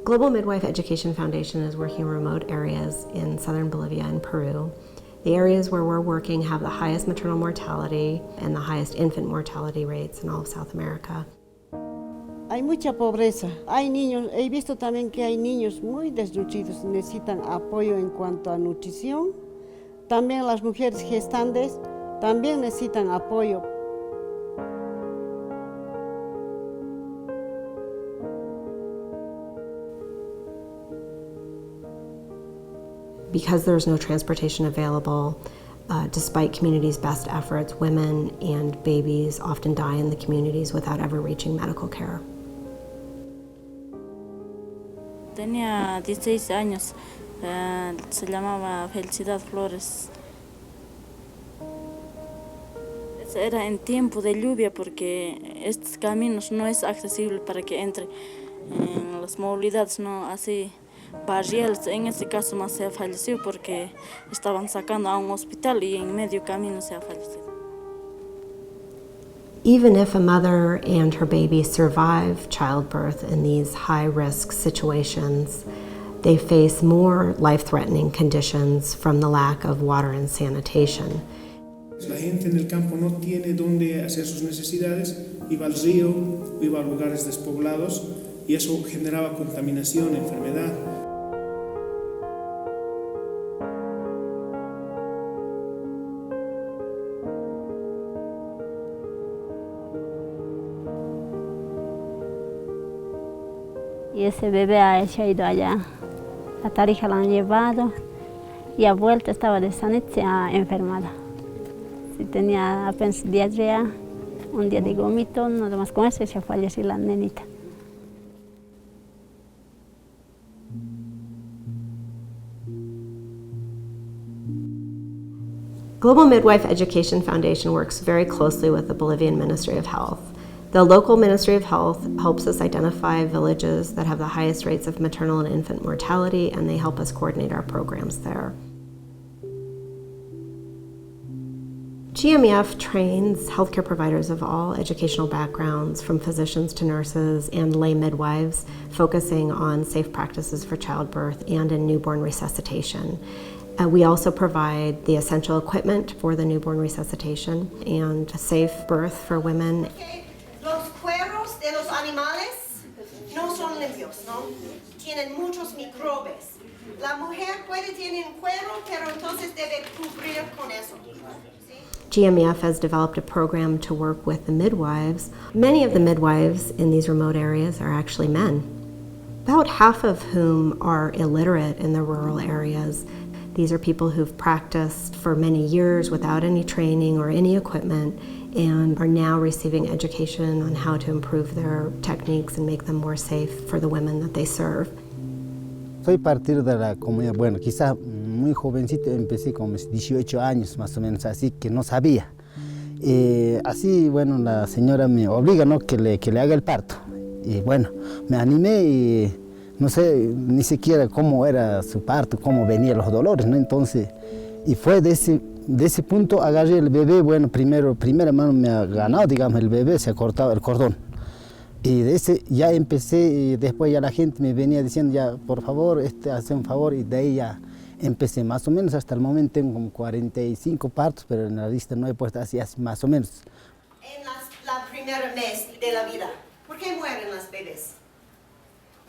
Global Midwife Education Foundation is working in remote areas in southern Bolivia and Peru. The areas where we're working have the highest maternal mortality and the highest infant mortality rates in all of South America. Hay mucha pobreza, hay niños, he visto también que hay niños muy desnutridos, necesitan apoyo en cuanto a nutrición. También las mujeres gestantes también necesitan apoyo. Because there's no transportation available, despite communities' best efforts, women and babies often die in the communities without ever reaching medical care. Tenía 16 años, se llamaba Felicidad Flores. Era en tiempo de lluvia porque estos caminos no es accesible para que entre en las movilidades, no así. Barriales, en este caso más se ha fallecido porque estaban sacando a un hospital y en medio camino se ha fallecido. Even if a mother and her baby survive childbirth in these high-risk situations, they face more life-threatening conditions from the lack of water and sanitation. La gente en el campo no tiene dónde hacer sus necesidades, iba al río, iba a lugares despoblados y eso generaba contaminación, enfermedad. Y ese bebé se ha ido allá. A Tarija la han llevado y a vuelta estaba de Sanit, se ha enfermado. Si tenía apenas diarrea, un día de vómito, nada más con eso se falleció la nenita. Global Midwife Education Foundation works very closely with the Bolivian Ministry of Health. The local Ministry of Health helps us identify villages that have the highest rates of maternal and infant mortality, and they help us coordinate our programs there. GMEF trains healthcare providers of all educational backgrounds, from physicians to nurses and lay midwives, focusing on safe practices for childbirth and in newborn resuscitation. We also provide the essential equipment for the newborn resuscitation and safe birth for women. Los cueros de los animales no son limpios, ¿no? Tienen muchos microbios. La mujer puede tener un cuero, pero entonces debe cubrir con eso. GMEF has developed a program to work with the midwives. Many of the midwives in these remote areas are actually men, about half of whom are illiterate in the rural areas. These are people who've practiced for many years without any training or any equipment and are now receiving education on how to improve their techniques and make them more safe for the women that they serve. Soy partir de la comunidad, bueno, quizás muy jovencito, empecé con mis 18 años más o menos, así que no sabía. Así, bueno, la señora me obliga, ¿no?, que le haga el parto. Y bueno, me animé y no sé ni siquiera cómo era su parto, cómo venían los dolores, ¿no? Entonces, y fue de ese punto agarré el bebé, bueno, primera mano me ha ganado, digamos, el bebé se ha cortado el cordón. Y de ese ya empecé, y después ya la gente me venía diciendo, ya, por favor, hace un favor, y de ahí ya empecé más o menos. Hasta el momento tengo como 45 partos, pero en la lista no he puesto así más o menos. En la primera mes de la vida, ¿por qué mueren las bebés?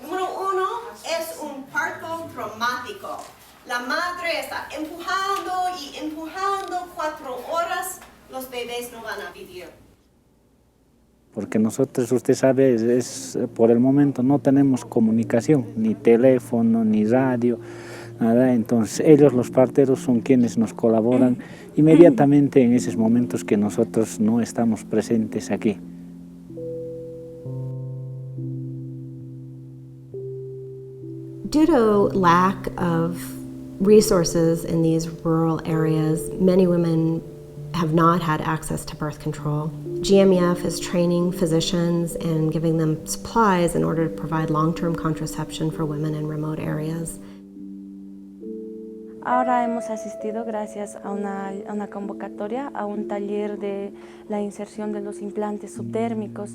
Número uno, es un parto traumático. La madre está empujando y empujando 4 horas, los bebés no van a vivir. Porque nosotros, usted sabe, por el momento no tenemos comunicación, ni teléfono, ni radio, nada. Entonces ellos, los parteros, son quienes nos colaboran inmediatamente en esos momentos que nosotros no estamos presentes aquí. Due to lack of resources in these rural areas, many women have not had access to birth control. GMEF is training physicians and giving them supplies in order to provide long-term contraception for women in remote areas. Ahora hemos asistido gracias a una convocatoria, a un taller de la inserción de los implantes subdérmicos.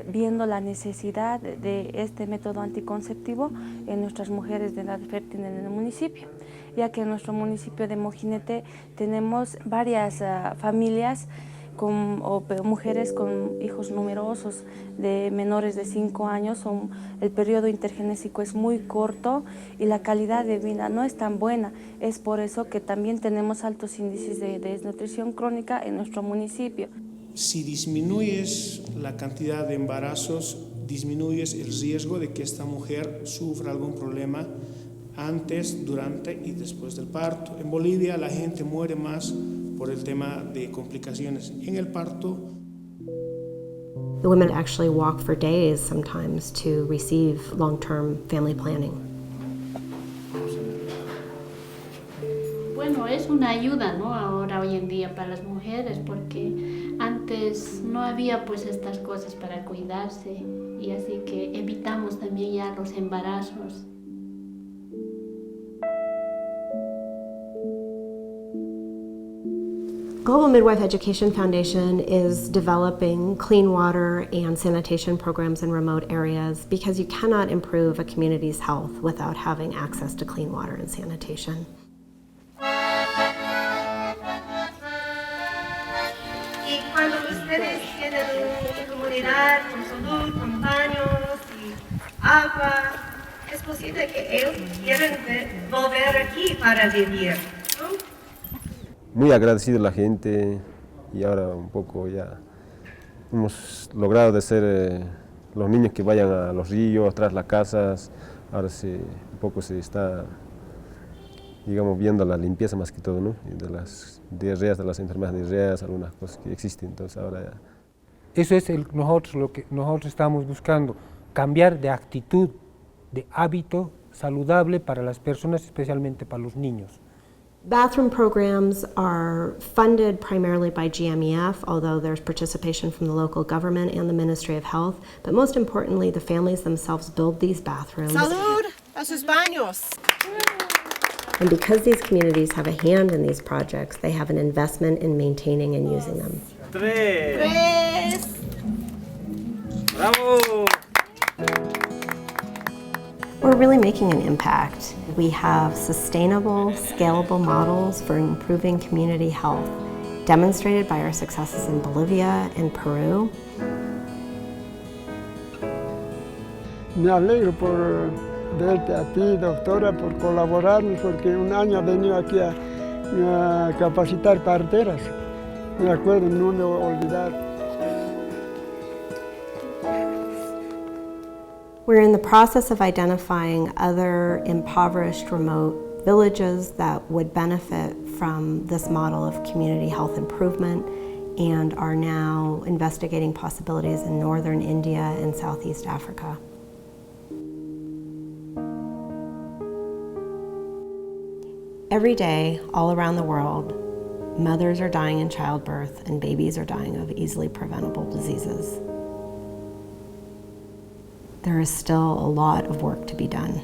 viendo la necesidad de este método anticonceptivo en nuestras mujeres de edad fértil en el municipio, ya que en nuestro municipio de Mojinete tenemos varias familias o mujeres con hijos numerosos de menores de 5 años. El periodo intergenésico es muy corto y la calidad de vida no es tan buena. Es por eso que también tenemos altos índices de desnutrición crónica en nuestro municipio. Si disminuyes la cantidad de embarazos, disminuyes el riesgo de que esta mujer sufra algún problema antes, durante y después del parto. En Bolivia la gente muere más por el tema de complicaciones en el parto. The women actually walk for days sometimes to receive long-term family planning. Bueno, es una ayuda, ¿no? Ahora, hoy en día, para las mujeres, porque antes no había pues estas cosas para cuidarse, y así que evitamos también ya los embarazos. Global Midwife Education Foundation is developing clean water and sanitation programs in remote areas because you cannot improve a community's health without having access to clean water and sanitation. Y cuando ustedes tienen una comunidad con salud, con baños y agua, es posible que ellos quieran volver aquí para vivir, ¿no? Muy agradecido a la gente, y ahora un poco ya hemos logrado de ser los niños que vayan a los ríos, tras las casas. Ahora un poco se está, digamos, viendo la limpieza más que todo, ¿no? De las diarreas, de las enfermedades diarreas, algunas cosas que existen, entonces ahora ya. Eso es lo que nosotros estamos buscando, cambiar de actitud, de hábito saludable para las personas, especialmente para los niños. Bathroom programs are funded primarily by GMEF, although there's participation from the local government and the Ministry of Health. But most importantly, the families themselves build these bathrooms. Salud a sus baños. And because these communities have a hand in these projects, they have an investment in maintaining and using them. Tres. ¡Bravo! We're really making an impact. We have sustainable, scalable models for improving community health, demonstrated by our successes in Bolivia and Peru. Me alegro por verte a ti, doctora, por colaborarnos, porque un año he venido aquí a capacitar parteras. Me acuerdo, no me voy a olvidar. We're in the process of identifying other impoverished remote villages that would benefit from this model of community health improvement, and are now investigating possibilities in northern India and Southeast Africa. Every day, all around the world, mothers are dying in childbirth and babies are dying of easily preventable diseases. There is still a lot of work to be done.